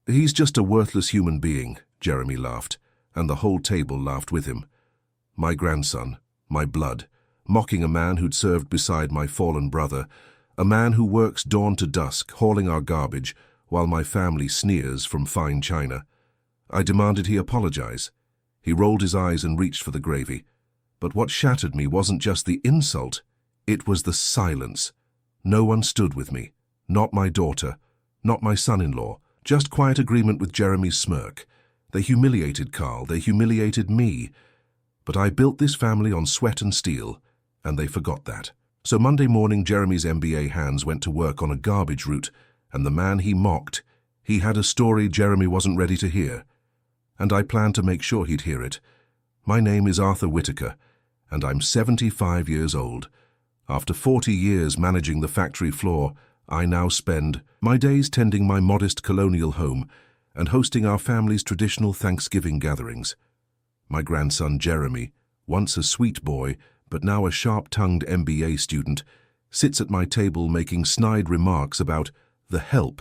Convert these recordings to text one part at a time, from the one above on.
He's just a worthless human being, Jeremy laughed, and the whole table laughed with him. My grandson, my blood, mocking a man who'd served beside my fallen brother, a man who works dawn to dusk, hauling our garbage, while my family sneers from fine china. I demanded he apologize. He rolled his eyes and reached for the gravy. But what shattered me wasn't just the insult, it was the silence. No one stood with me. Not my daughter, not my son-in-law, just quiet agreement with Jeremy's smirk. They humiliated Carl, they humiliated me. But I built this family on sweat and steel, and they forgot that. So Monday morning, Jeremy's MBA hands went to work on a garbage route, and the man he mocked, he had a story Jeremy wasn't ready to hear. And I planned to make sure he'd hear it. My name is Arthur Whitaker, and I'm 75 years old. After 40 years managing the factory floor, I now spend my days tending my modest colonial home and hosting our family's traditional Thanksgiving gatherings. My grandson Jeremy, once a sweet boy, but now a sharp-tongued MBA student, sits at my table making snide remarks about the help,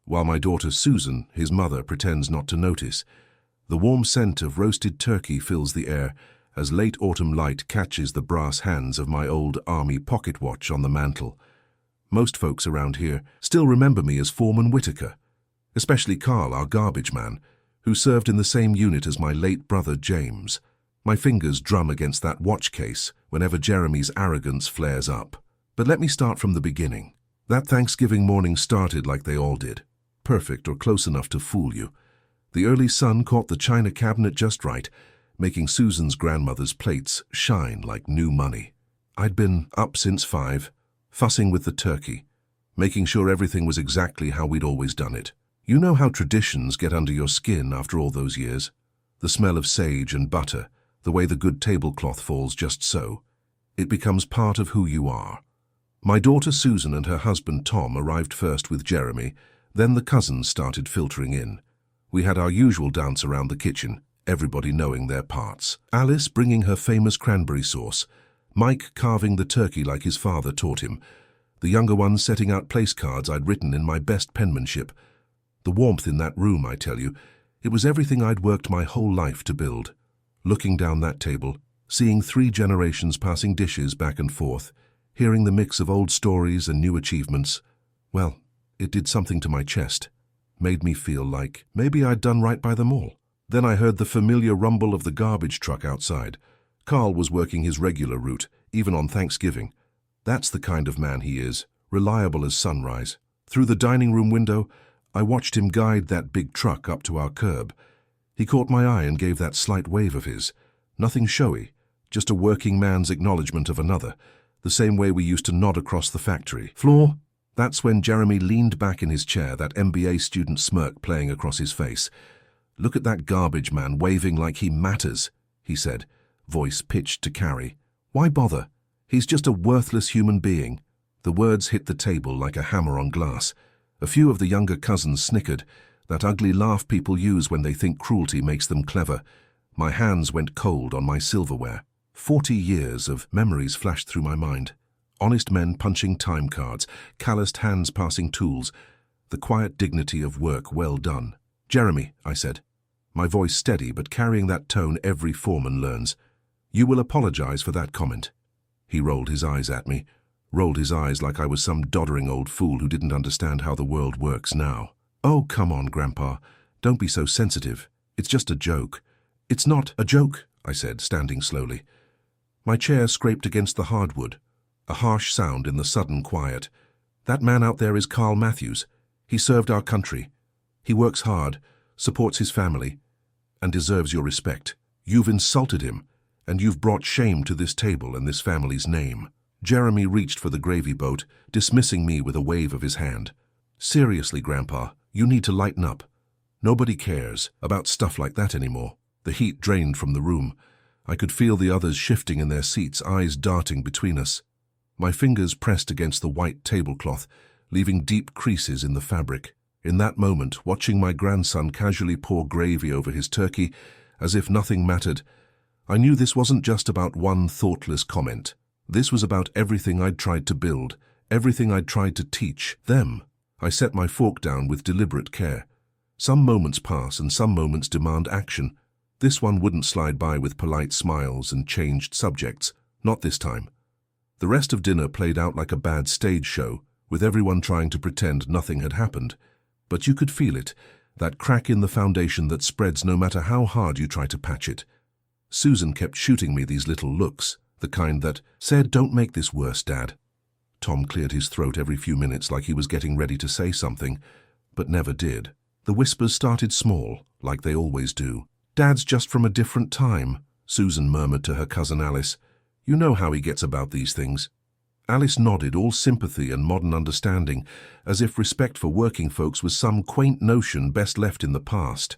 while my daughter Susan, his mother, pretends not to notice. The warm scent of roasted turkey fills the air as late autumn light catches the brass hands of my old army pocket watch on the mantel. Most folks around here still remember me as Foreman Whitaker, especially Carl, our garbage man, who served in the same unit as my late brother James. My fingers drum against that watch case whenever Jeremy's arrogance flares up. But let me start from the beginning. That Thanksgiving morning started like they all did, perfect or close enough to fool you. The early sun caught the china cabinet just right, making Susan's grandmother's plates shine like new money. I'd been up since 5, fussing with the turkey, making sure everything was exactly how we'd always done it. You know how traditions get under your skin after all those years? The smell of sage and butter, the way the good tablecloth falls just so. It becomes part of who you are. My daughter Susan and her husband Tom arrived first with Jeremy, then the cousins started filtering in. We had our usual dance around the kitchen, everybody knowing their parts. Alice bringing her famous cranberry sauce, Mike carving the turkey like his father taught him, the younger ones setting out place cards I'd written in my best penmanship. The warmth in that room, I tell you, it was everything I'd worked my whole life to build. Looking down that table, seeing 3 generations passing dishes back and forth, hearing the mix of old stories and new achievements, well, it did something to my chest, made me feel like maybe I'd done right by them all. Then I heard the familiar rumble of the garbage truck outside. Carl was working his regular route, even on Thanksgiving. That's the kind of man he is, reliable as sunrise. Through the dining room window, I watched him guide that big truck up to our curb. He caught my eye and gave that slight wave of his. Nothing showy, just a working man's acknowledgement of another, the same way we used to nod across the factory floor. That's when Jeremy leaned back in his chair, that MBA student smirk playing across his face. "Look at that garbage man waving like he matters," he said, voice pitched to carry. "Why bother? He's just a worthless human being." The words hit the table like a hammer on glass. A few of the younger cousins snickered, that ugly laugh people use when they think cruelty makes them clever. My hands went cold on my silverware. 40 years of memories flashed through my mind. Honest men punching time cards, calloused hands passing tools, the quiet dignity of work well done. "Jeremy," I said, my voice steady but carrying that tone every foreman learns, "you will apologize for that comment." He rolled his eyes at me, rolled his eyes like I was some doddering old fool who didn't understand how the world works now. "Oh, come on, Grandpa. Don't be so sensitive. It's just a joke." "It's not a joke," I said, standing slowly. My chair scraped against the hardwood, a harsh sound in the sudden quiet. "That man out there is Carl Matthews. He served our country. He works hard, supports his family, and deserves your respect. You've insulted him, and you've brought shame to this table and this family's name." Jeremy reached for the gravy boat, dismissing me with a wave of his hand. "Seriously, Grandpa, you need to lighten up. Nobody cares about stuff like that anymore." The heat drained from the room. I could feel the others shifting in their seats, eyes darting between us. My fingers pressed against the white tablecloth, leaving deep creases in the fabric. In that moment, watching my grandson casually pour gravy over his turkey, as if nothing mattered, I knew this wasn't just about one thoughtless comment. This was about everything I'd tried to build, everything I'd tried to teach them. I set my fork down with deliberate care. Some moments pass and some moments demand action. This one wouldn't slide by with polite smiles and changed subjects. Not this time. The rest of dinner played out like a bad stage show, with everyone trying to pretend nothing had happened. But you could feel it, that crack in the foundation that spreads no matter how hard you try to patch it. Susan kept shooting me these little looks, the kind that said, "Don't make this worse, Dad." Tom cleared his throat every few minutes like he was getting ready to say something, but never did. The whispers started small, like they always do. "Dad's just from a different time," Susan murmured to her cousin Alice. "You know how he gets about these things." Alice nodded, all sympathy and modern understanding, as if respect for working folks was some quaint notion best left in the past.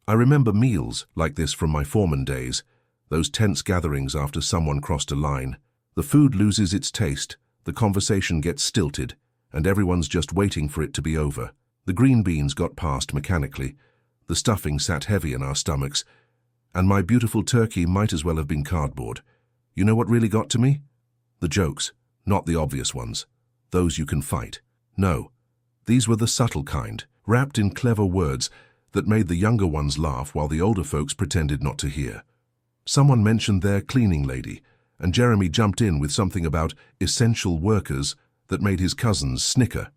I remember meals like this from my foreman days, those tense gatherings after someone crossed a line. The food loses its taste, the conversation gets stilted, and everyone's just waiting for it to be over. The green beans got passed mechanically, the stuffing sat heavy in our stomachs, and my beautiful turkey might as well have been cardboard. You know what really got to me? The jokes. Not the obvious ones, those you can fight. No, these were the subtle kind, wrapped in clever words that made the younger ones laugh while the older folks pretended not to hear. Someone mentioned their cleaning lady, and Jeremy jumped in with something about essential workers that made his cousins snicker.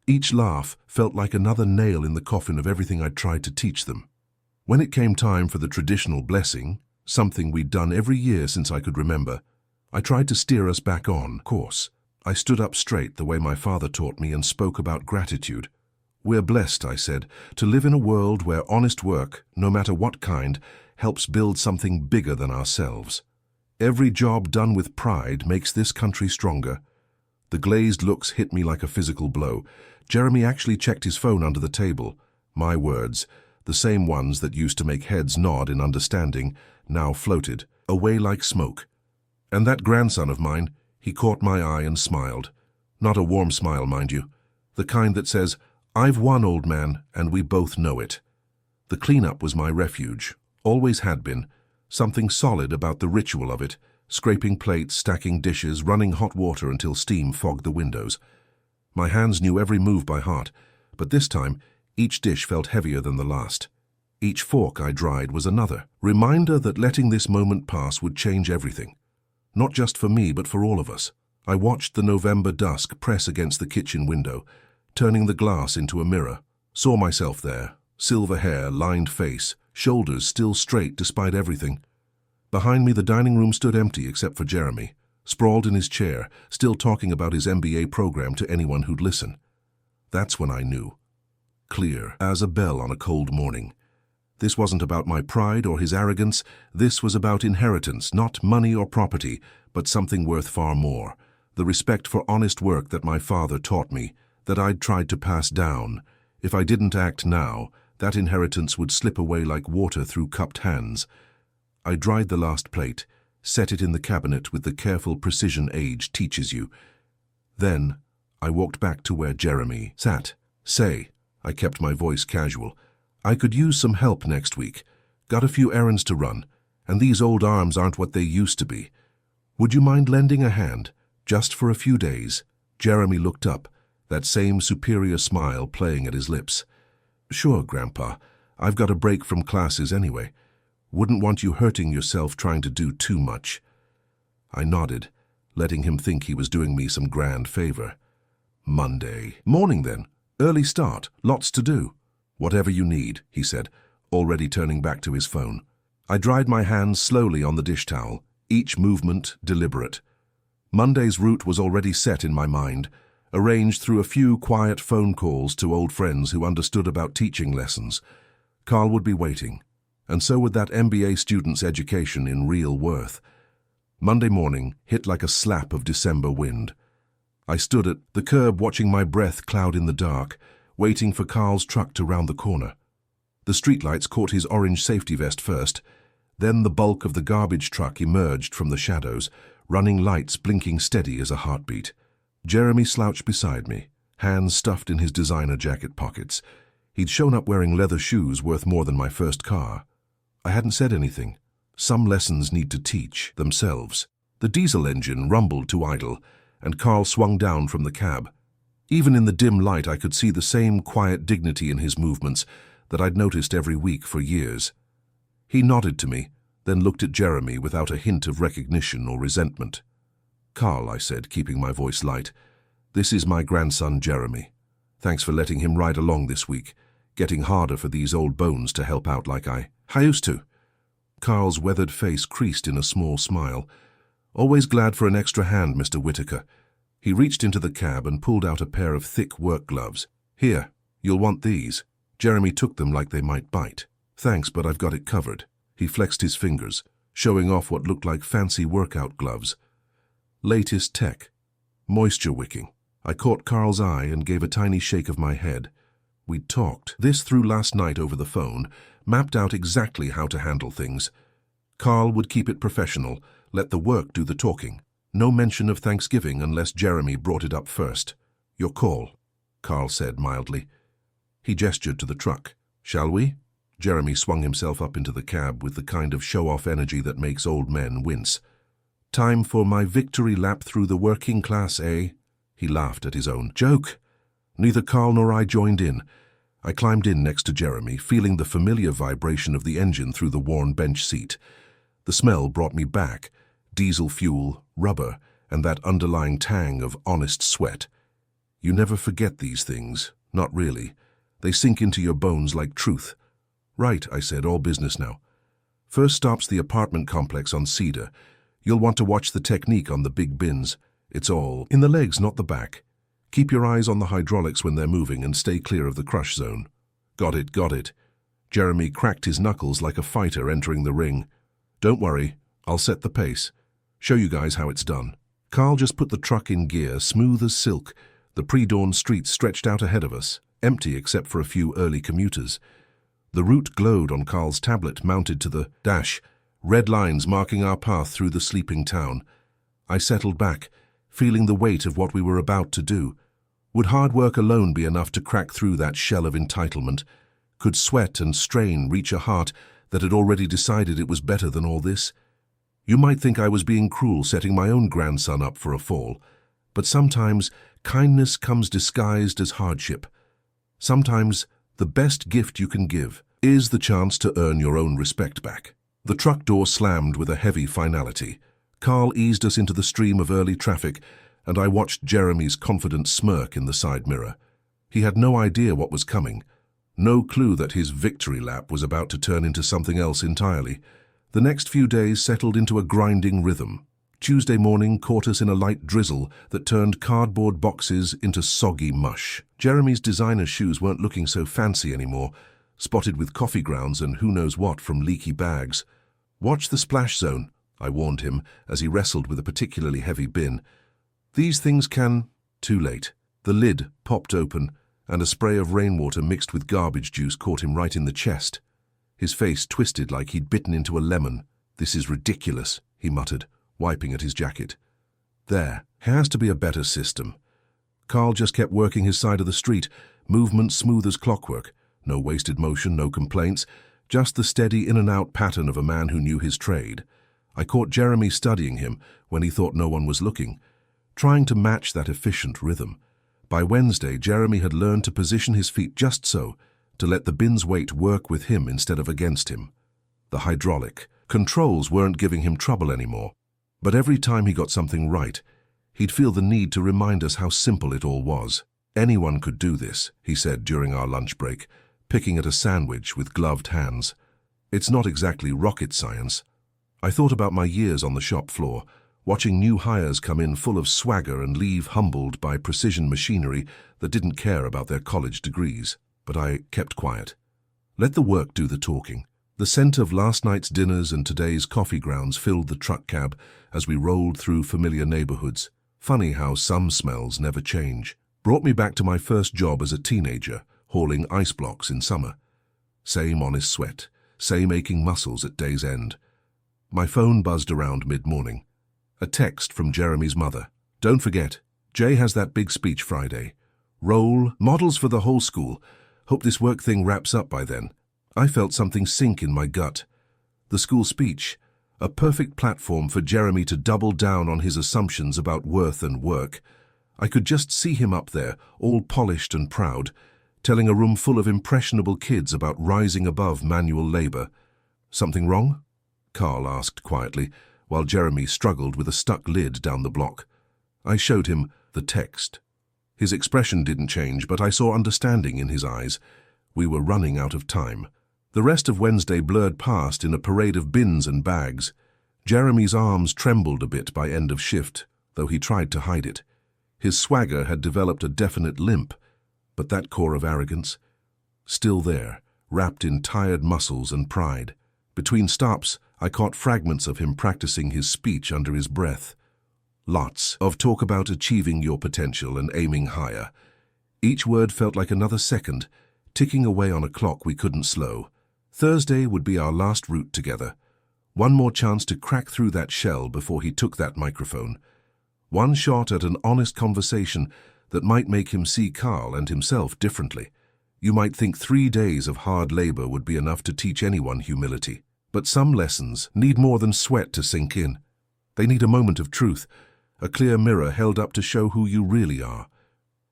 Each laugh felt like another nail in the coffin of everything I'd tried to teach them. When it came time for the traditional blessing, something we'd done every year since I could remember, I tried to steer us back on course. I stood up straight the way my father taught me and spoke about gratitude. "We're blessed," I said, "to live in a world where honest work, no matter what kind, helps build something bigger than ourselves. Every job done with pride makes this country stronger." The glazed looks hit me like a physical blow. Jeremy actually checked his phone under the table. My words, the same ones that used to make heads nod in understanding, now floated, away like smoke. And that grandson of mine, he caught my eye and smiled. Not a warm smile, mind you. The kind that says, "I've won, old man, and we both know it." The cleanup was my refuge, always had been. Something solid about the ritual of it, scraping plates, stacking dishes, running hot water until steam fogged the windows. My hands knew every move by heart, but this time, each dish felt heavier than the last. Each fork I dried was another reminder that letting this moment pass would change everything. Not just for me, but for all of us. I watched the November dusk press against the kitchen window, turning the glass into a mirror. Saw myself there, silver hair, lined face, shoulders still straight despite everything. Behind me, the dining room stood empty except for Jeremy, sprawled in his chair, still talking about his MBA program to anyone who'd listen. That's when I knew. Clear as a bell on a cold morning. This wasn't about my pride or his arrogance. This was about inheritance, not money or property, but something worth far more. The respect for honest work that my father taught me, that I'd tried to pass down. If I didn't act now, that inheritance would slip away like water through cupped hands. I dried the last plate, set it in the cabinet with the careful precision age teaches you. Then I walked back to where Jeremy sat. "Say," I kept my voice casual, "I could use some help next week. Got a few errands to run, and these old arms aren't what they used to be. Would you mind lending a hand, just for a few days?" Jeremy looked up, that same superior smile playing at his lips. "Sure, Grandpa. I've got a break from classes anyway. Wouldn't want you hurting yourself trying to do too much." I nodded, letting him think he was doing me some grand favor. "Monday. Morning then. Early start. Lots to do." "Whatever you need," he said, already turning back to his phone. I dried my hands slowly on the dish towel, each movement deliberate. Monday's route was already set in my mind, arranged through a few quiet phone calls to old friends who understood about teaching lessons. Carl would be waiting, and so would that MBA student's education in real worth. Monday morning hit like a slap of December wind. I stood at the curb watching my breath cloud in the dark, waiting for Carl's truck to round the corner. The streetlights caught his orange safety vest first, then the bulk of the garbage truck emerged from the shadows, running lights blinking steady as a heartbeat. Jeremy slouched beside me, hands stuffed in his designer jacket pockets. He'd shown up wearing leather shoes worth more than my first car. I hadn't said anything. Some lessons need to teach themselves. The diesel engine rumbled to idle, and Carl swung down from the cab. Even in the dim light I could see the same quiet dignity in his movements, that I'd noticed every week for years. He nodded to me, then looked at Jeremy without a hint of recognition or resentment. "Carl," I said, keeping my voice light, "this is my grandson Jeremy. Thanks for letting him ride along this week, getting harder for these old bones to help out like I used to." Carl's weathered face creased in a small smile. "Always glad for an extra hand, Mr. Whitaker." He reached into the cab and pulled out a pair of thick work gloves. "Here, you'll want these." Jeremy took them like they might bite. "Thanks, but I've got it covered." He flexed his fingers, showing off what looked like fancy workout gloves. Latest tech. Moisture wicking. I caught Carl's eye and gave a tiny shake of my head. We'd talked this through last night over the phone, mapped out exactly how to handle things. Carl would keep it professional, let the work do the talking. No mention of Thanksgiving unless Jeremy brought it up first. "Your call," Carl said mildly. He gestured to the truck. "Shall we?" Jeremy swung himself up into the cab with the kind of show-off energy that makes old men wince. "Time for my victory lap through the working class, eh?" He laughed at his own joke. Neither Carl nor I joined in. I climbed in next to Jeremy, feeling the familiar vibration of the engine through the worn bench seat. The smell brought me back. Diesel fuel, rubber, and that underlying tang of honest sweat. You never forget these things. Not really. They sink into your bones like truth. "Right," I said, "all business now. First stop's the apartment complex on Cedar. You'll want to watch the technique on the big bins. It's all in the legs, not the back. Keep your eyes on the hydraulics when they're moving and stay clear of the crush zone." Got it, got it." Jeremy cracked his knuckles like a fighter entering the ring. "Don't worry, I'll set the pace. Show you guys how it's done." Carl just put the truck in gear, smooth as silk. The pre-dawn streets stretched out ahead of us, empty except for a few early commuters. The route glowed on Carl's tablet mounted to the dash, red lines marking our path through the sleeping town. I settled back, feeling the weight of what we were about to do. Would hard work alone be enough to crack through that shell of entitlement? Could sweat and strain reach a heart that had already decided it was better than all this? You might think I was being cruel setting my own grandson up for a fall, but sometimes kindness comes disguised as hardship. Sometimes the best gift you can give is the chance to earn your own respect back. The truck door slammed with a heavy finality. Carl eased us into the stream of early traffic, and I watched Jeremy's confident smirk in the side mirror. He had no idea what was coming, no clue that his victory lap was about to turn into something else entirely. The next few days settled into a grinding rhythm. Tuesday morning caught us in a light drizzle that turned cardboard boxes into soggy mush. Jeremy's designer shoes weren't looking so fancy anymore, spotted with coffee grounds and who knows what from leaky bags. "Watch the splash zone," I warned him as he wrestled with a particularly heavy bin. "These things can—" Too late. The lid popped open, and a spray of rainwater mixed with garbage juice caught him right in the chest. His face twisted like he'd bitten into a lemon. "This is ridiculous," he muttered, wiping at his jacket. "There has to be a better system." Carl just kept working his side of the street, movement smooth as clockwork. No wasted motion, no complaints, just the steady in-and-out pattern of a man who knew his trade. I caught Jeremy studying him when he thought no one was looking, trying to match that efficient rhythm. By Wednesday, Jeremy had learned to position his feet just so, to let the bin's weight work with him instead of against him. The hydraulic controls weren't giving him trouble anymore, but every time he got something right, he'd feel the need to remind us how simple it all was. "Anyone could do this," he said during our lunch break, picking at a sandwich with gloved hands. "It's not exactly rocket science." I thought about my years on the shop floor, watching new hires come in full of swagger and leave humbled by precision machinery that didn't care about their college degrees. But I kept quiet. Let the work do the talking. The scent of last night's dinners and today's coffee grounds filled the truck cab as we rolled through familiar neighborhoods. Funny how some smells never change. Brought me back to my first job as a teenager, hauling ice blocks in summer. Same honest sweat, same aching muscles at day's end. My phone buzzed around mid-morning. A text from Jeremy's mother. "Don't forget, Jay has that big speech Friday. Role models for the whole school. Hope this work thing wraps up by then." I felt something sink in my gut. The school speech, a perfect platform for Jeremy to double down on his assumptions about worth and work. I could just see him up there, all polished and proud, telling a room full of impressionable kids about rising above manual labor. "Something wrong?" Carl asked quietly, while Jeremy struggled with a stuck lid down the block. I showed him the text. His expression didn't change, but I saw understanding in his eyes. We were running out of time. The rest of Wednesday blurred past in a parade of bins and bags. Jeremy's arms trembled a bit by end of shift, though he tried to hide it. His swagger had developed a definite limp, but that core of arrogance, still there, wrapped in tired muscles and pride. Between stops, I caught fragments of him practicing his speech under his breath. Lots of talk about achieving your potential and aiming higher. Each word felt like another second, ticking away on a clock we couldn't slow. Thursday would be our last route together. One more chance to crack through that shell before he took that microphone. One shot at an honest conversation that might make him see Carl and himself differently. You might think 3 days of hard labor would be enough to teach anyone humility. But some lessons need more than sweat to sink in. They need a moment of truth, a clear mirror held up to show who you really are.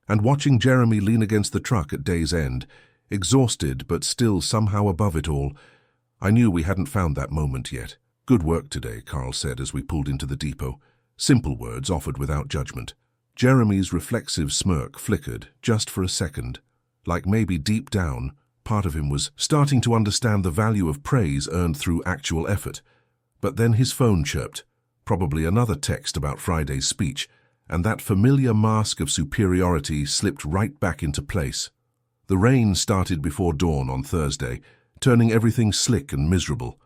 And watching Jeremy lean against the truck at day's end, exhausted but still somehow above it all, I knew we hadn't found that moment yet. "Good work today," Carl said as we pulled into the depot. Simple words offered without judgment. Jeremy's reflexive smirk flickered just for a second, like maybe deep down, part of him was starting to understand the value of praise earned through actual effort. But then his phone chirped, probably another text about Friday's speech, and that familiar mask of superiority slipped right back into place. The rain started before dawn on Thursday, turning everything slick and miserable.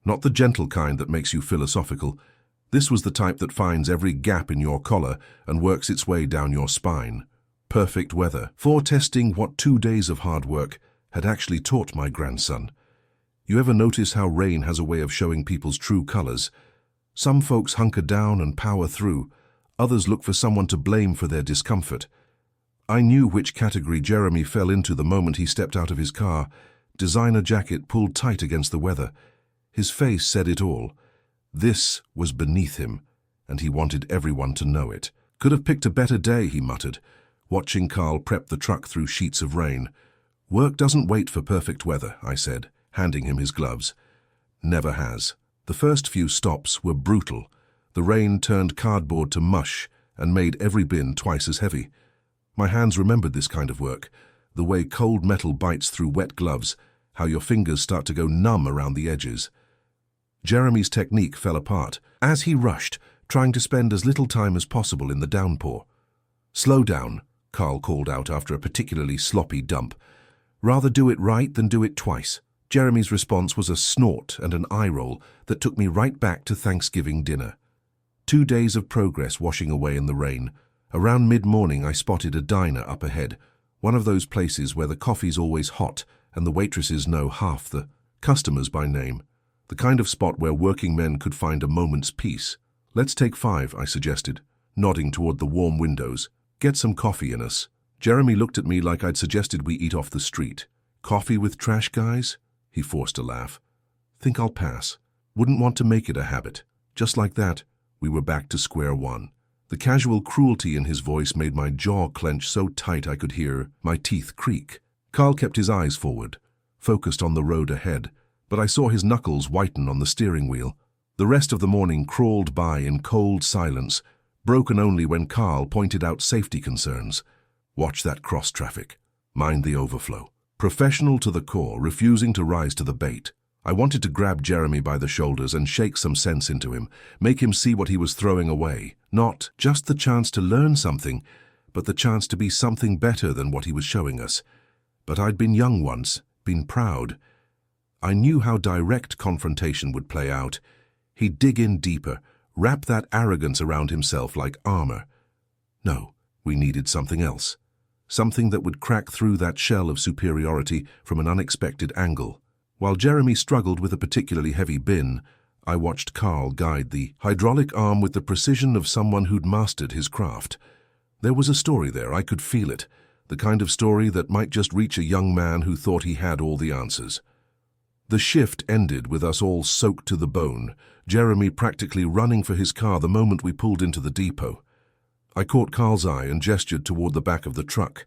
Not the gentle kind that makes you philosophical. This was the type that finds every gap in your collar and works its way down your spine. Perfect weather, foretesting what 2 days of hard work had actually taught my grandson. You ever notice how rain has a way of showing people's true colors? Some folks hunker down and power through. Others look for someone to blame for their discomfort. I knew which category Jeremy fell into the moment he stepped out of his car. Designer jacket pulled tight against the weather. His face said it all. This was beneath him, and he wanted everyone to know it. "Could have picked a better day," he muttered, watching Carl prep the truck through sheets of rain. "Work doesn't wait for perfect weather," I said, handing him his gloves. "Never has." The first few stops were brutal. The rain turned cardboard to mush and made every bin twice as heavy. My hands remembered this kind of work, the way cold metal bites through wet gloves, how your fingers start to go numb around the edges. Jeremy's technique fell apart as he rushed, trying to spend as little time as possible in the downpour. "Slow down," Carl called out after a particularly sloppy dump. "Rather do it right than do it twice." Jeremy's response was a snort and an eye roll that took me right back to Thanksgiving dinner. 2 days of progress washing away in the rain. Around mid-morning I spotted a diner up ahead, one of those places where the coffee's always hot and the waitresses know half the customers by name. The kind of spot where working men could find a moment's peace. "Let's take 5, I suggested, nodding toward the warm windows. "Get some coffee in us." Jeremy looked at me like I'd suggested we eat off the street. "Coffee with trash guys?" He forced a laugh. "Think I'll pass. Wouldn't want to make it a habit." Just like that, we were back to square one. The casual cruelty in his voice made my jaw clench so tight I could hear my teeth creak. Carl kept his eyes forward, focused on the road ahead, but I saw his knuckles whiten on the steering wheel. The rest of the morning crawled by in cold silence, broken only when Carl pointed out safety concerns. "Watch that cross traffic. Mind the overflow." Professional to the core, refusing to rise to the bait. I wanted to grab Jeremy by the shoulders and shake some sense into him, make him see what he was throwing away. Not just the chance to learn something, but the chance to be something better than what he was showing us. But I'd been young once, been proud. I knew how direct confrontation would play out. He'd dig in deeper, wrap that arrogance around himself like armor. No, we needed something else. Something that would crack through that shell of superiority from an unexpected angle. While Jeremy struggled with a particularly heavy bin, I watched Carl guide the hydraulic arm with the precision of someone who'd mastered his craft. There was a story there, I could feel it, the kind of story that might just reach a young man who thought he had all the answers. The shift ended with us all soaked to the bone, Jeremy practically running for his car the moment we pulled into the depot. I caught Carl's eye and gestured toward the back of the truck.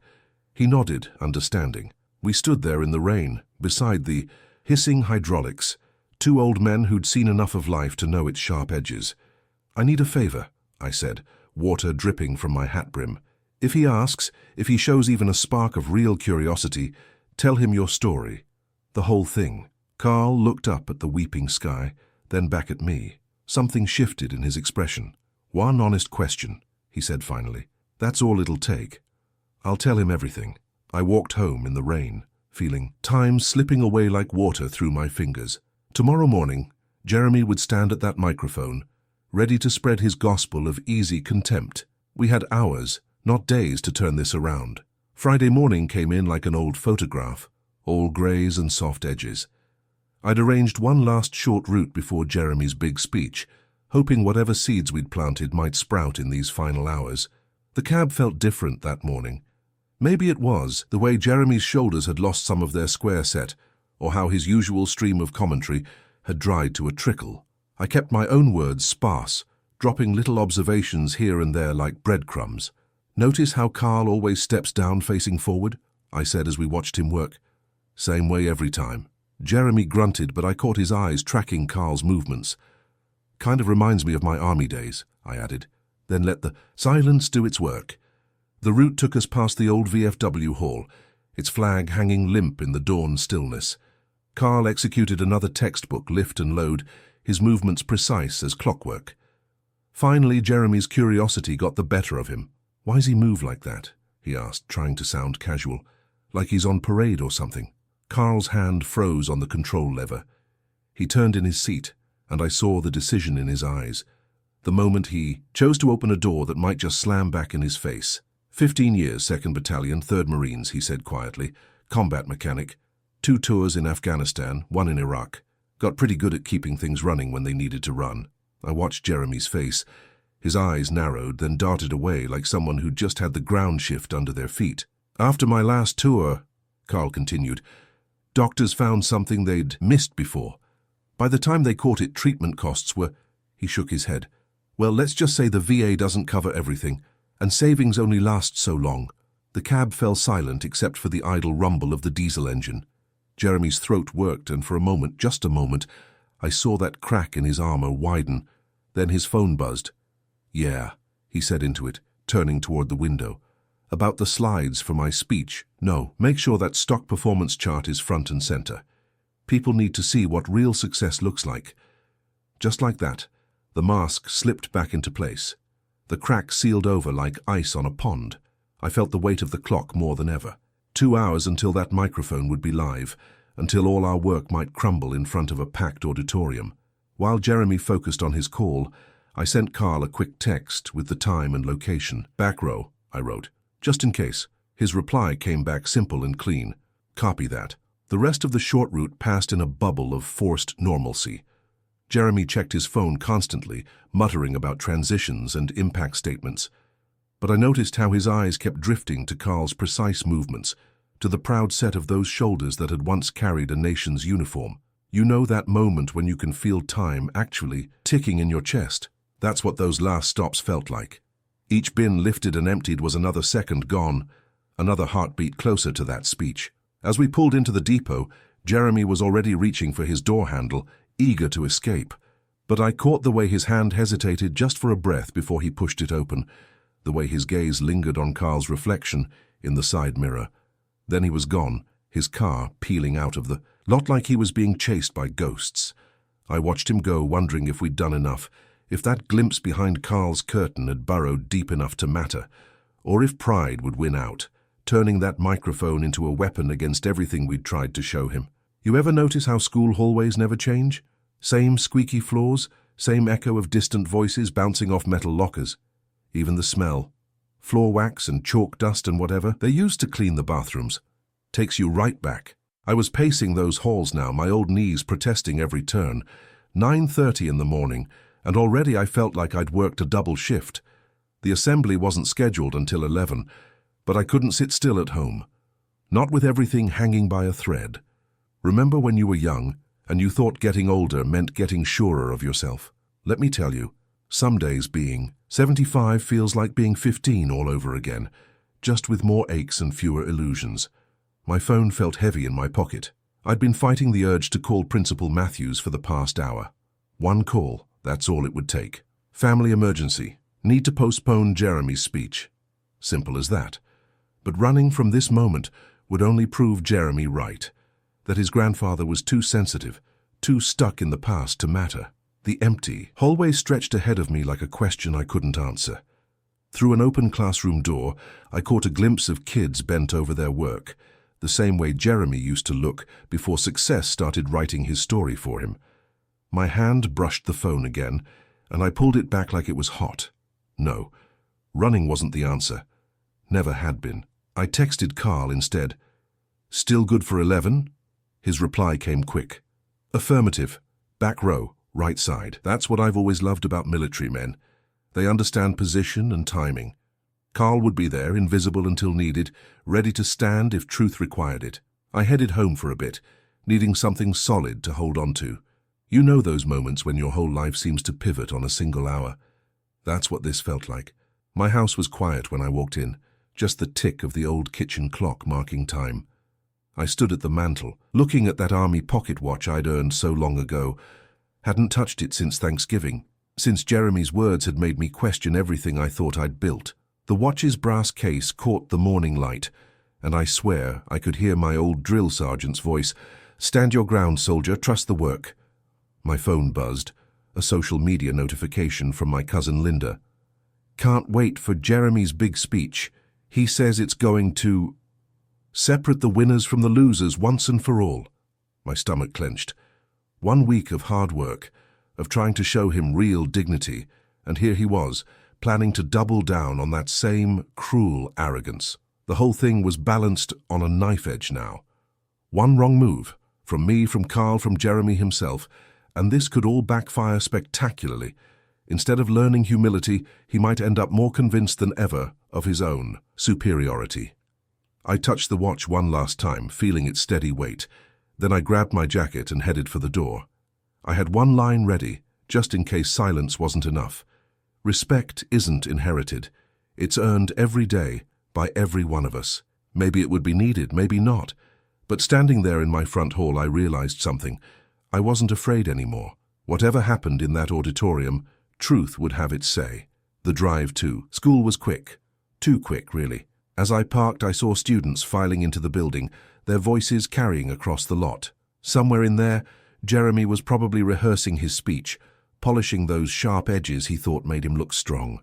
He nodded, understanding. We stood there in the rain, beside the hissing hydraulics, two old men who'd seen enough of life to know its sharp edges. "I need a favor," I said, water dripping from my hat brim. "If he asks, if he shows even a spark of real curiosity, tell him your story. The whole thing." Carl looked up at the weeping sky, then back at me. Something shifted in his expression. "One honest question," he said finally. "That's all it'll take. I'll tell him everything." I walked home in the rain, feeling time slipping away like water through my fingers. Tomorrow morning, Jeremy would stand at that microphone, ready to spread his gospel of easy contempt. We had hours, not days, to turn this around. Friday morning came in like an old photograph, all grays and soft edges. I'd arranged one last short route before Jeremy's big speech, hoping whatever seeds we'd planted might sprout in these final hours. The cab felt different that morning. Maybe it was the way Jeremy's shoulders had lost some of their square set, or how his usual stream of commentary had dried to a trickle. I kept my own words sparse, dropping little observations here and there like breadcrumbs. "Notice how Carl always steps down facing forward?" I said as we watched him work. "Same way every time." Jeremy grunted, but I caught his eyes tracking Carl's movements. "Kind of reminds me of my army days," I added. Then let the silence do its work. The route took us past the old VFW hall, its flag hanging limp in the dawn stillness. Carl executed another textbook lift and load, his movements precise as clockwork. Finally, Jeremy's curiosity got the better of him. "Why's he move like that?" he asked, trying to sound casual. "Like he's on parade or something." Carl's hand froze on the control lever. He turned in his seat, and I saw the decision in his eyes. The moment he chose to open a door that might just slam back in his face. 15 years, 2nd Battalion, 3rd Marines, he said quietly. Combat mechanic. 2 tours in Afghanistan, 1 in Iraq. Got pretty good at keeping things running when they needed to run. I watched Jeremy's face. His eyes narrowed, then darted away like someone who'd just had the ground shift under their feet. "After my last tour," Carl continued, "doctors found something they'd missed before. By the time they caught it, treatment costs were—" He shook his head. "Well, let's just say the VA doesn't cover everything, and savings only last so long." The cab fell silent except for the idle rumble of the diesel engine. Jeremy's throat worked, and for a moment, just a moment, I saw that crack in his armor widen. Then his phone buzzed. "Yeah," he said into it, turning toward the window. "About the slides for my speech. No, make sure that stock performance chart is front and center. People need to see what real success looks like." Just like that, the mask slipped back into place. The crack sealed over like ice on a pond. I felt the weight of the clock more than ever. 2 hours until that microphone would be live, until all our work might crumble in front of a packed auditorium. While Jeremy focused on his call, I sent Carl a quick text with the time and location. "Back row," I wrote, "just in case." His reply came back simple and clean. "Copy that." The rest of the short route passed in a bubble of forced normalcy. Jeremy checked his phone constantly, muttering about transitions and impact statements. But I noticed how his eyes kept drifting to Carl's precise movements, to the proud set of those shoulders that had once carried a nation's uniform. You know that moment when you can feel time actually ticking in your chest? That's what those last stops felt like. Each bin lifted and emptied was another second gone, another heartbeat closer to that speech. As we pulled into the depot, Jeremy was already reaching for his door handle, eager to escape. But I caught the way his hand hesitated just for a breath before he pushed it open, the way his gaze lingered on Carl's reflection in the side mirror. Then he was gone, his car peeling out of the lot like he was being chased by ghosts. I watched him go, wondering if we'd done enough, if that glimpse behind Carl's curtain had burrowed deep enough to matter, or if pride would win out, turning that microphone into a weapon against everything we'd tried to show him. You ever notice how school hallways never change? Same squeaky floors, same echo of distant voices bouncing off metal lockers. Even the smell. Floor wax and chalk dust and whatever they used to clean the bathrooms. Takes you right back. I was pacing those halls now, my old knees protesting every turn. 9:30 in the morning, and already I felt like I'd worked a double shift. The assembly wasn't scheduled until 11, but I couldn't sit still at home. Not with everything hanging by a thread. Remember when you were young, and you thought getting older meant getting surer of yourself? Let me tell you, some days being 75 feels like being 15 all over again. just with more aches and fewer illusions. My phone felt heavy in my pocket. I'd been fighting the urge to call Principal Matthews for the past hour. One call, that's all it would take. Family emergency. Need to postpone Jeremy's speech. Simple as that. But running from this moment would only prove Jeremy right. That his grandfather was too sensitive, too stuck in the past to matter. The empty hallway stretched ahead of me like a question I couldn't answer. Through an open classroom door, I caught a glimpse of kids bent over their work, the same way Jeremy used to look before success started writing his story for him. My hand brushed the phone again, and I pulled it back like it was hot. No, running wasn't the answer. Never had been. I texted Carl instead. "Still good for 11? His reply came quick. "Affirmative. Back row, right side." That's what I've always loved about military men. They understand position and timing. Carl would be there, invisible until needed, ready to stand if truth required it. I headed home for a bit, needing something solid to hold on to. You know those moments when your whole life seems to pivot on a single hour. That's what this felt like. My house was quiet when I walked in, just the tick of the old kitchen clock marking time. I stood at the mantel, looking at that army pocket watch I'd earned so long ago. Hadn't touched it since Thanksgiving, since Jeremy's words had made me question everything I thought I'd built. The watch's brass case caught the morning light, and I swear I could hear my old drill sergeant's voice, "Stand your ground, soldier, trust the work." My phone buzzed, a social media notification from my cousin Linda. "Can't wait for Jeremy's big speech. He says it's going to separate the winners from the losers once and for all." My stomach clenched. 1 week of hard work, of trying to show him real dignity, and here he was, planning to double down on that same cruel arrogance. The whole thing was balanced on a knife edge now. One wrong move, from me, from Carl, from Jeremy himself, and this could all backfire spectacularly. Instead of learning humility, he might end up more convinced than ever of his own superiority. I touched the watch one last time, feeling its steady weight. Then I grabbed my jacket and headed for the door. I had one line ready, just in case silence wasn't enough. Respect isn't inherited. It's earned every day by every one of us. Maybe it would be needed, maybe not. But standing there in my front hall, I realized something. I wasn't afraid anymore. Whatever happened in that auditorium, truth would have its say. The drive to school was quick. Too quick, really. As I parked, I saw students filing into the building, their voices carrying across the lot. Somewhere in there, Jeremy was probably rehearsing his speech, polishing those sharp edges he thought made him look strong.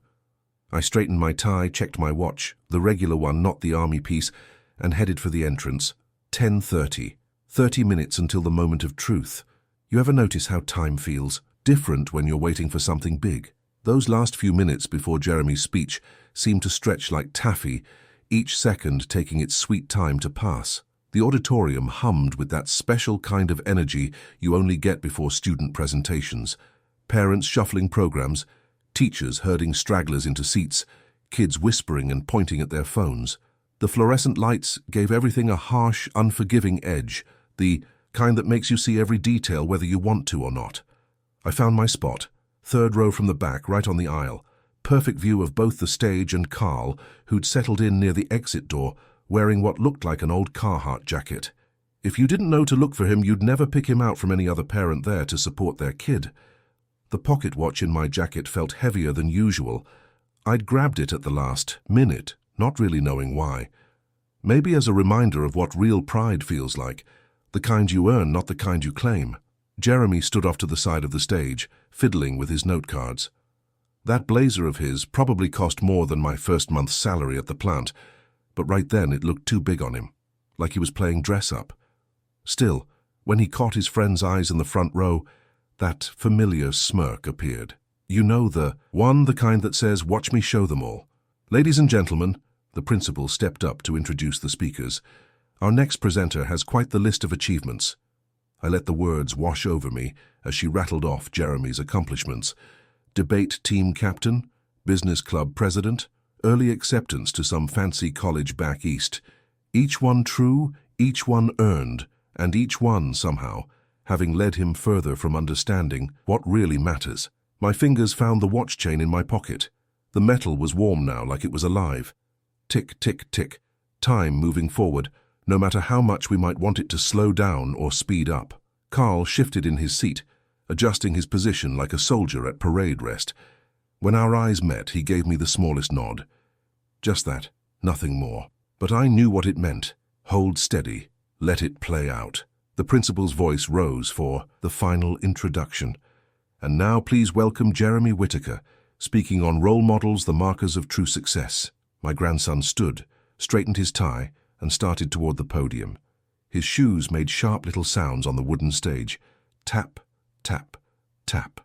I straightened my tie, checked my watch, the regular one, not the army piece, and headed for the entrance. 10:30. 30 minutes until the moment of truth. You ever notice how time feels different when you're waiting for something big? Those last few minutes before Jeremy's speech seemed to stretch like taffy, each second taking its sweet time to pass. The auditorium hummed with that special kind of energy you only get before student presentations. Parents shuffling programs, teachers herding stragglers into seats, kids whispering and pointing at their phones. The fluorescent lights gave everything a harsh, unforgiving edge, the kind that makes you see every detail whether you want to or not. I found my spot, 3rd row from the back, right on the aisle. Perfect view of both the stage and Carl, who'd settled in near the exit door, wearing what looked like an old Carhartt jacket. If you didn't know to look for him, you'd never pick him out from any other parent there to support their kid. The pocket watch in my jacket felt heavier than usual. I'd grabbed it at the last minute, not really knowing why. Maybe as a reminder of what real pride feels like, the kind you earn, not the kind you claim. Jeremy stood off to the side of the stage, fiddling with his note cards. That blazer of his probably cost more than my first month's salary at the plant, but right then it looked too big on him, like he was playing dress-up. Still, when he caught his friend's eyes in the front row, that familiar smirk appeared. You know, the kind that says, "Watch me show them all." "Ladies and gentlemen," the principal stepped up to introduce the speakers. "Our next presenter has quite the list of achievements." I let the words wash over me as she rattled off Jeremy's accomplishments. Debate team captain, business club president, early acceptance to some fancy college back east. Each one true, each one earned, and each one, somehow, having led him further from understanding what really matters. My fingers found the watch chain in my pocket. The metal was warm now, like it was alive. Tick, tick, tick. Time moving forward, no matter how much we might want it to slow down or speed up. Carl shifted in his seat, adjusting his position like a soldier at parade rest. When our eyes met, he gave me the smallest nod. Just that, nothing more. But I knew what it meant. Hold steady. Let it play out. The principal's voice rose for the final introduction. And now please welcome Jeremy Whittaker, speaking on role models, the markers of true success. My grandson stood, straightened his tie, and started toward the podium. His shoes made sharp little sounds on the wooden stage. Tap, tap, tap,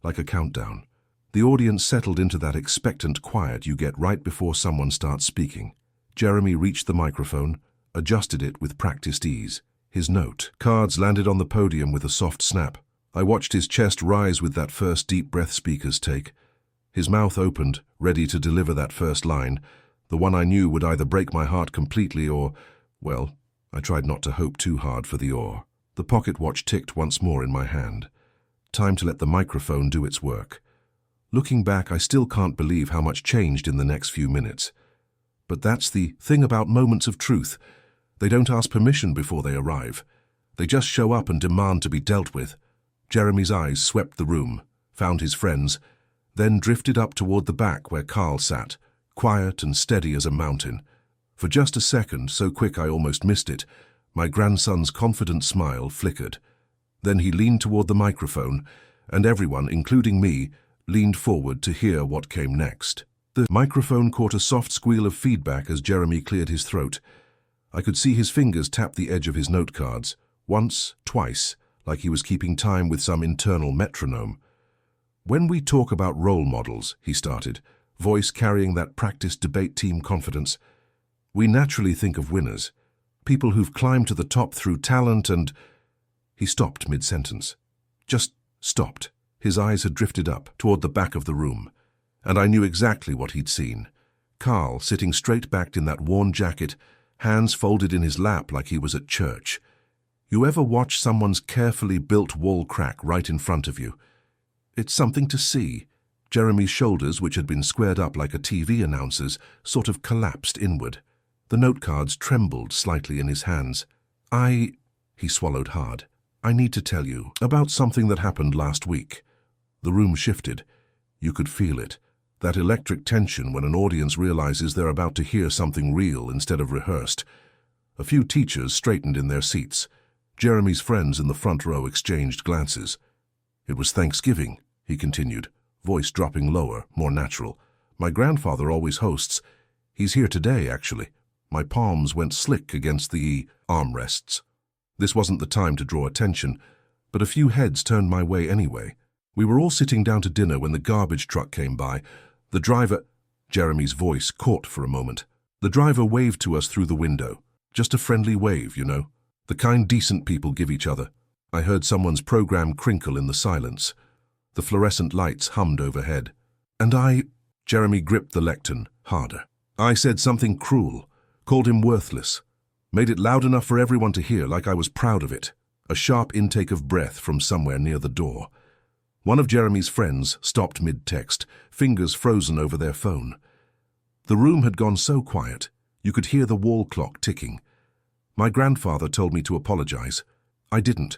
like a countdown. The audience settled into that expectant quiet you get right before someone starts speaking. Jeremy reached the microphone, adjusted it with practiced ease. His note cards landed on the podium with a soft snap. I watched his chest rise with that first deep breath speaker's take. His mouth opened, ready to deliver that first line, the one I knew would either break my heart completely or, well, I tried not to hope too hard for the or. The pocket watch ticked once more in my hand. Time to let the microphone do its work. Looking back, I still can't believe how much changed in the next few minutes. But that's the thing about moments of truth. They don't ask permission before they arrive. They just show up and demand to be dealt with. Jeremy's eyes swept the room, found his friends, then drifted up toward the back where Carl sat, quiet and steady as a mountain. For just a second, so quick I almost missed it, my grandson's confident smile flickered. Then he leaned toward the microphone, and everyone, including me, leaned forward to hear what came next. The microphone caught a soft squeal of feedback as Jeremy cleared his throat. I could see his fingers tap the edge of his note cards, once, twice, like he was keeping time with some internal metronome. When we talk about role models, he started, voice carrying that practiced debate team confidence, we naturally think of winners, people who've climbed to the top through talent and... He stopped mid-sentence. Just stopped. His eyes had drifted up toward the back of the room, and I knew exactly what he'd seen. Carl, sitting straight-backed in that worn jacket, hands folded in his lap like he was at church. You ever watch someone's carefully built wall crack right in front of you? It's something to see. Jeremy's shoulders, which had been squared up like a TV announcer's, sort of collapsed inward. The note cards trembled slightly in his hands. He swallowed hard. I need to tell you about something that happened last week. The room shifted. You could feel it. That electric tension when an audience realizes they're about to hear something real instead of rehearsed. A few teachers straightened in their seats. Jeremy's friends in the front row exchanged glances. It was Thanksgiving, he continued, voice dropping lower, more natural. My grandfather always hosts. He's here today, actually. My palms went slick against the armrests. This wasn't the time to draw attention, but a few heads turned my way anyway. We were all sitting down to dinner when the garbage truck came by. The driver... Jeremy's voice caught for a moment. The driver waved to us through the window. Just a friendly wave, you know. The kind decent people give each other. I heard someone's program crinkle in the silence. The fluorescent lights hummed overhead. And Jeremy gripped the lectern harder. I said something cruel, called him worthless. Made it loud enough for everyone to hear, like I was proud of it. A sharp intake of breath from somewhere near the door. One of Jeremy's friends stopped mid-text, fingers frozen over their phone. The room had gone so quiet, you could hear the wall clock ticking. My grandfather told me to apologize. I didn't.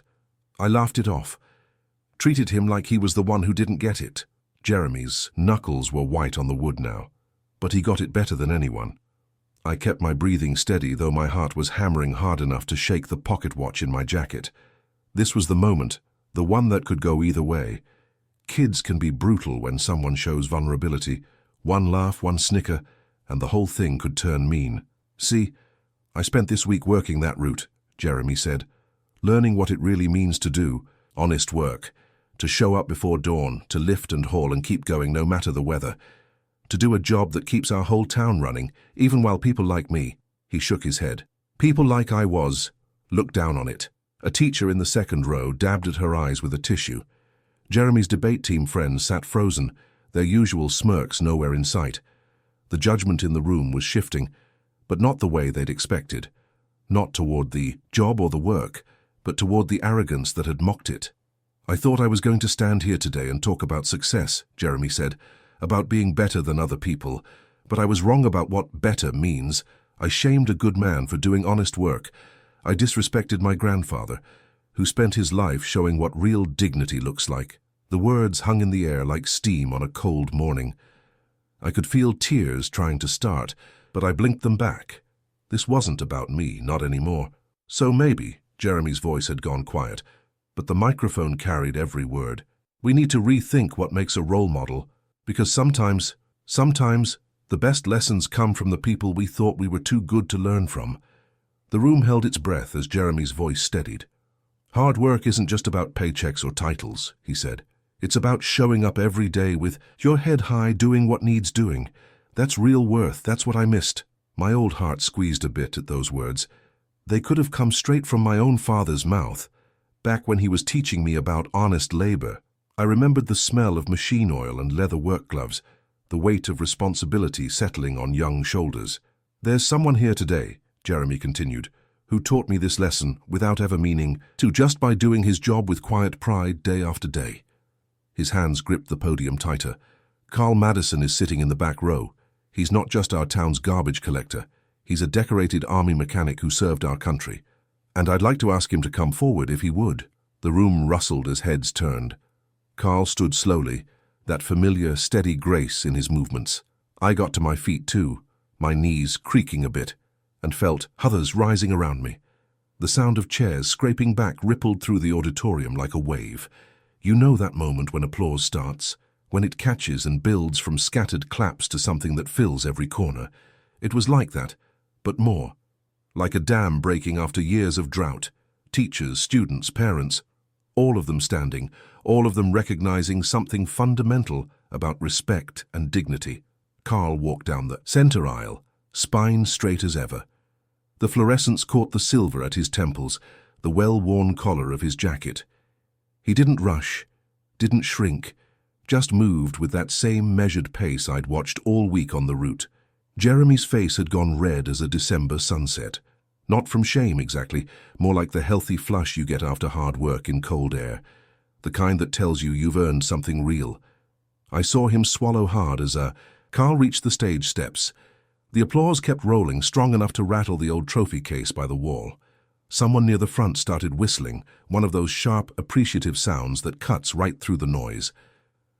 I laughed it off. Treated him like he was the one who didn't get it. Jeremy's knuckles were white on the wood now, but he got it better than anyone. I kept my breathing steady, though my heart was hammering hard enough to shake the pocket watch in my jacket. This was the moment, the one that could go either way. Kids can be brutal when someone shows vulnerability. One laugh, one snicker, and the whole thing could turn mean. See, I spent this week working that route, Jeremy said, learning what it really means to do, honest work, to show up before dawn, to lift and haul and keep going no matter the weather, to do a job that keeps our whole town running, even while people like me, he shook his head. People like I was, looked down on it. A teacher in the second row dabbed at her eyes with a tissue. Jeremy's debate team friends sat frozen, their usual smirks nowhere in sight. The judgment in the room was shifting, but not the way they'd expected. Not toward the job or the work, but toward the arrogance that had mocked it. I thought I was going to stand here today and talk about success, Jeremy said, about being better than other people, But I was wrong about what better means. I shamed a good man for doing honest work. I disrespected my grandfather, who spent his life showing what real dignity looks like. The words hung in the air like steam on a cold morning. I could feel tears trying to start, but I blinked them back. This wasn't about me, not anymore. So maybe, Jeremy's voice had gone quiet, but the microphone carried every word. We need to rethink what makes a role model, because sometimes the best lessons come from the people we thought we were too good to learn from. The room held its breath as Jeremy's voice steadied. Hard work isn't just about paychecks or titles, he said. It's about showing up every day with your head high, doing what needs doing. That's real worth. That's what I missed. My old heart squeezed a bit at those words. They could have come straight from my own father's mouth, back when he was teaching me about honest labor. I remembered the smell of machine oil and leather work gloves, the weight of responsibility settling on young shoulders. There's someone here today, Jeremy continued, who taught me this lesson without ever meaning to, just by doing his job with quiet pride day after day. His hands gripped the podium tighter. Carl Madison is sitting in the back row. He's not just our town's garbage collector. He's a decorated army mechanic who served our country. And I'd like to ask him to come forward if he would. The room rustled as heads turned. Carl stood slowly, that familiar, steady grace in his movements. I got to my feet too, my knees creaking a bit, and felt others rising around me. The sound of chairs scraping back rippled through the auditorium like a wave. You know that moment when applause starts, when it catches and builds from scattered claps to something that fills every corner. It was like that, but more. Like a dam breaking after years of drought. Teachers, students, parents, all of them standing, all of them recognizing something fundamental about respect and dignity. Carl walked down the center aisle, spine straight as ever. The fluorescence caught the silver at his temples, the well-worn collar of his jacket. He didn't rush, didn't shrink, just moved with that same measured pace I'd watched all week on the route. Jeremy's face had gone red as a December sunset. Not from shame exactly, more like the healthy flush you get after hard work in cold air, the kind that tells you you've earned something real. I saw him swallow hard as Carl reached the stage steps. The applause kept rolling, strong enough to rattle the old trophy case by the wall. Someone near the front started whistling, one of those sharp, appreciative sounds that cuts right through the noise.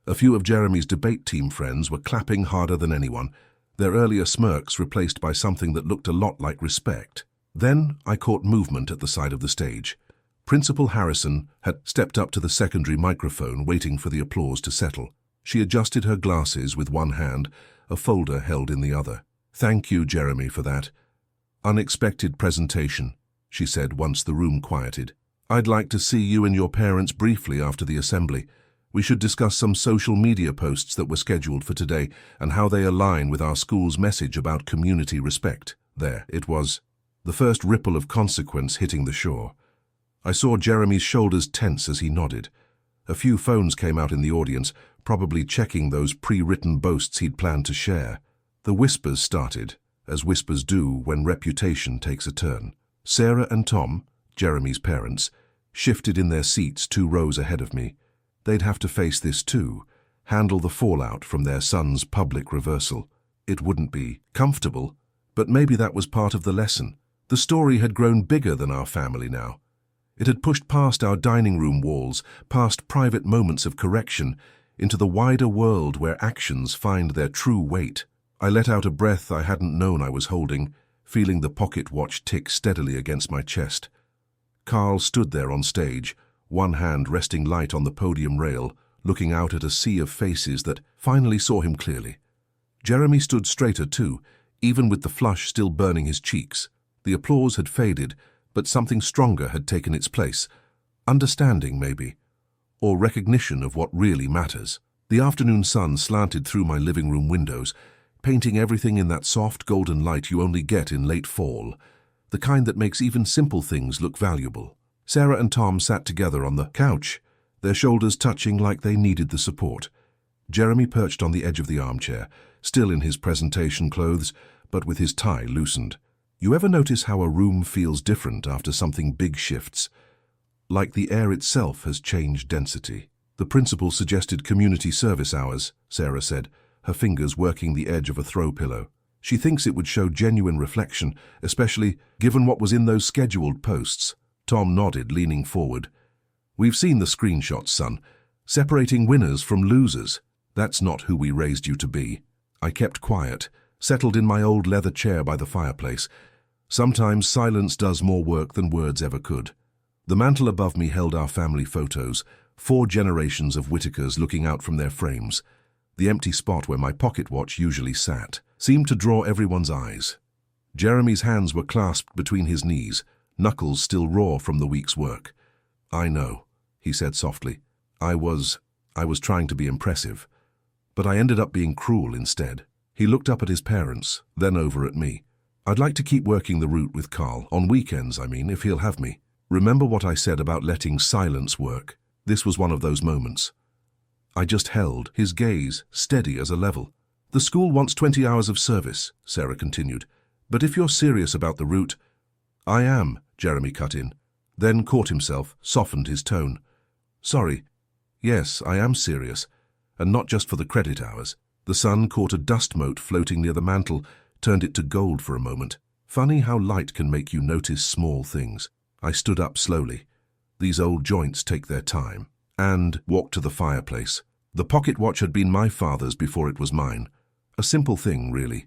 A few of Jeremy's debate team friends were clapping harder than anyone, their earlier smirks replaced by something that looked a lot like respect. Then I caught movement at the side of the stage. Principal Harrison had stepped up to the secondary microphone, waiting for the applause to settle. She adjusted her glasses with one hand, a folder held in the other. "Thank you, Jeremy, for that unexpected presentation," she said once the room quieted. "I'd like to see you and your parents briefly after the assembly. We should discuss some social media posts that were scheduled for today and how they align with our school's message about community respect." There it was, the first ripple of consequence hitting the shore. I saw Jeremy's shoulders tense as he nodded. A few phones came out in the audience, probably checking those pre-written boasts he'd planned to share. The whispers started, as whispers do when reputation takes a turn. Sarah and Tom, Jeremy's parents, shifted in their seats 2 rows ahead of me. They'd have to face this too, handle the fallout from their son's public reversal. It wouldn't be comfortable, but maybe that was part of the lesson. The story had grown bigger than our family now. It had pushed past our dining room walls, past private moments of correction, into the wider world where actions find their true weight. I let out a breath I hadn't known I was holding, feeling the pocket watch tick steadily against my chest. Carl stood there on stage, one hand resting light on the podium rail, looking out at a sea of faces that finally saw him clearly. Jeremy stood straighter too, even with the flush still burning his cheeks. The applause had faded, but something stronger had taken its place. Understanding, maybe, or recognition of what really matters. The afternoon sun slanted through my living room windows, painting everything in that soft golden light you only get in late fall, the kind that makes even simple things look valuable. Sarah and Tom sat together on the couch, their shoulders touching like they needed the support. Jeremy perched on the edge of the armchair, still in his presentation clothes, but with his tie loosened. You ever notice how a room feels different after something big shifts? Like the air itself has changed density. The principal suggested community service hours, Sarah said, her fingers working the edge of a throw pillow. She thinks it would show genuine reflection, especially given what was in those scheduled posts. Tom nodded, leaning forward. We've seen the screenshots, son. Separating winners from losers. That's not who we raised you to be. I kept quiet, settled in my old leather chair by the fireplace. Sometimes silence does more work than words ever could. The mantel above me held our family photos, 4 generations of Whitakers looking out from their frames. The empty spot where my pocket watch usually sat seemed to draw everyone's eyes. Jeremy's hands were clasped between his knees, knuckles still raw from the week's work. I know, he said softly. I was trying to be impressive, but I ended up being cruel instead. He looked up at his parents, then over at me. I'd like to keep working the route with Carl, on weekends, if he'll have me. Remember what I said about letting silence work? This was one of those moments. I just held, his gaze steady as a level. The school wants 20 hours of service, Sarah continued. But if you're serious about the route— I am, Jeremy cut in, then caught himself, softened his tone. Sorry. Yes, I am serious, and not just for the credit hours. The sun caught a dust mote floating near the mantel, turned it to gold for a moment. Funny how light can make you notice small things. I stood up slowly. These old joints take their time. And walked to the fireplace. The pocket watch had been my father's before it was mine. A simple thing, really.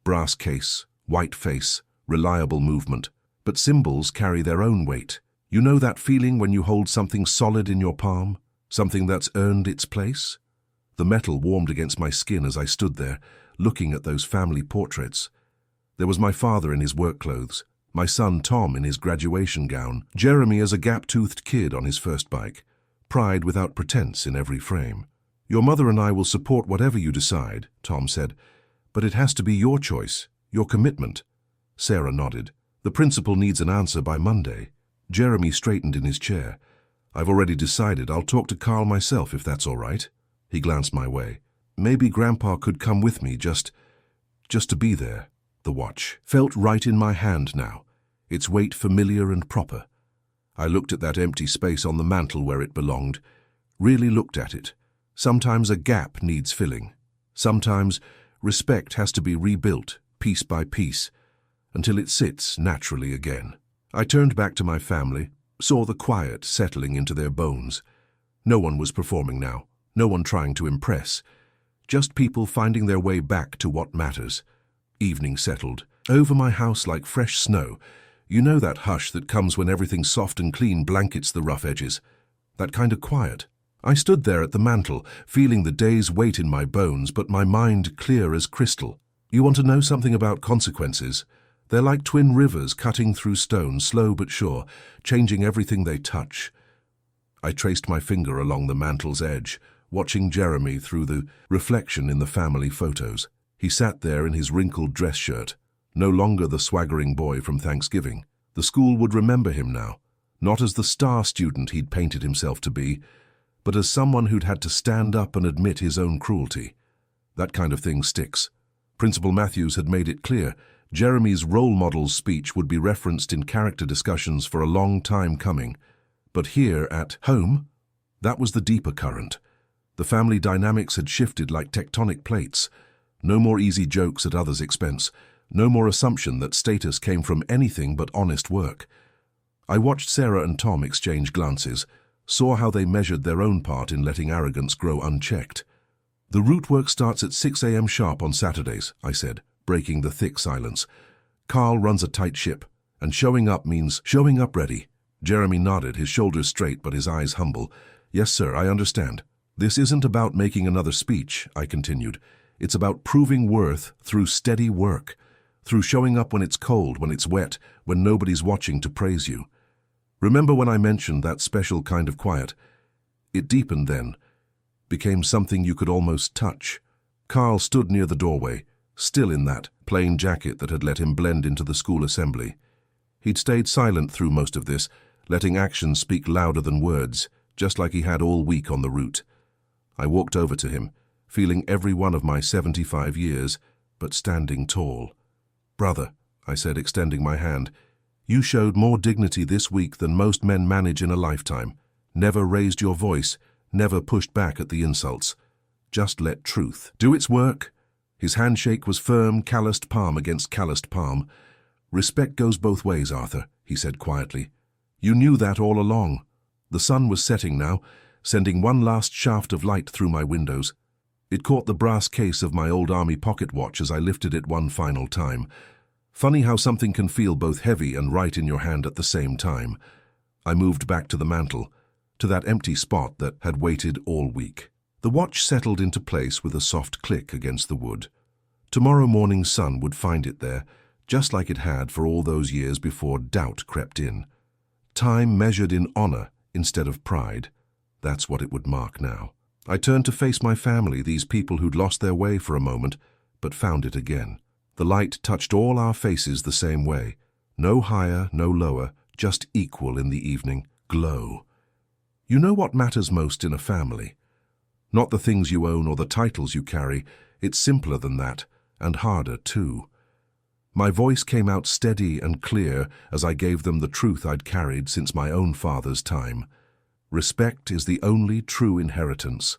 Brass case, white face, reliable movement. But symbols carry their own weight. You know that feeling when you hold something solid in your palm? Something that's earned its place? The metal warmed against my skin as I stood there, looking at those family portraits. There was my father in his work clothes, my son Tom in his graduation gown, Jeremy as a gap-toothed kid on his first bike. Pride without pretense in every frame. Your mother and I will support whatever you decide, Tom said, but it has to be your choice, your commitment. Sarah nodded. The principal needs an answer by Monday. Jeremy straightened in his chair. I've already decided I'll talk to Carl myself if that's all right. He glanced my way. Maybe Grandpa could come with me just to be there. The watch felt right in my hand now, its weight familiar and proper. I looked at that empty space on the mantel where it belonged, really looked at it. Sometimes a gap needs filling. Sometimes respect has to be rebuilt, piece by piece, until it sits naturally again. I turned back to my family, saw the quiet settling into their bones. No one was performing now, no one trying to impress. Just people finding their way back to what matters. Evening settled. Over my house like fresh snow. You know that hush that comes when everything soft and clean blankets the rough edges. That kind of quiet. I stood there at the mantel, feeling the day's weight in my bones, but my mind clear as crystal. You want to know something about consequences? They're like twin rivers cutting through stone, slow but sure, changing everything they touch. I traced my finger along the mantel's edge, watching Jeremy through the reflection in the family photos. He sat there in his wrinkled dress shirt, no longer the swaggering boy from Thanksgiving. The school would remember him now, not as the star student he'd painted himself to be, but as someone who'd had to stand up and admit his own cruelty. That kind of thing sticks. Principal Matthews had made it clear Jeremy's role model's speech would be referenced in character discussions for a long time coming. But here at home, that was the deeper current. The family dynamics had shifted like tectonic plates. No more easy jokes at others' expense. No more assumption that status came from anything but honest work. I watched Sarah and Tom exchange glances, saw how they measured their own part in letting arrogance grow unchecked. The route work starts at 6 a.m. sharp on Saturdays, I said, breaking the thick silence. Carl runs a tight ship, and showing up means showing up ready. Jeremy nodded, his shoulders straight but his eyes humble. Yes, sir, I understand. This isn't about making another speech, I continued. It's about proving worth through steady work, through showing up when it's cold, when it's wet, when nobody's watching to praise you. Remember when I mentioned that special kind of quiet? It deepened then, became something you could almost touch. Carl stood near the doorway, still in that plain jacket that had let him blend into the school assembly. He'd stayed silent through most of this, letting actions speak louder than words, just like he had all week on the route. I walked over to him, feeling every one of my 75 years, but standing tall. Brother, I said, extending my hand, you showed more dignity this week than most men manage in a lifetime. Never raised your voice, never pushed back at the insults. Just let truth do its work. His handshake was firm, calloused palm against calloused palm. Respect goes both ways, Arthur, he said quietly. You knew that all along. The sun was setting now, sending one last shaft of light through my windows. It caught the brass case of my old army pocket watch as I lifted it one final time. Funny how something can feel both heavy and right in your hand at the same time. I moved back to the mantel, to that empty spot that had waited all week. The watch settled into place with a soft click against the wood. Tomorrow morning's sun would find it there, just like it had for all those years before doubt crept in. Time measured in honor instead of pride. That's what it would mark now. I turned to face my family, these people who'd lost their way for a moment, but found it again. The light touched all our faces the same way. No higher, no lower, just equal in the evening glow. You know what matters most in a family? Not the things you own or the titles you carry. It's simpler than that, and harder too. My voice came out steady and clear as I gave them the truth I'd carried since my own father's time. Respect is the only true inheritance.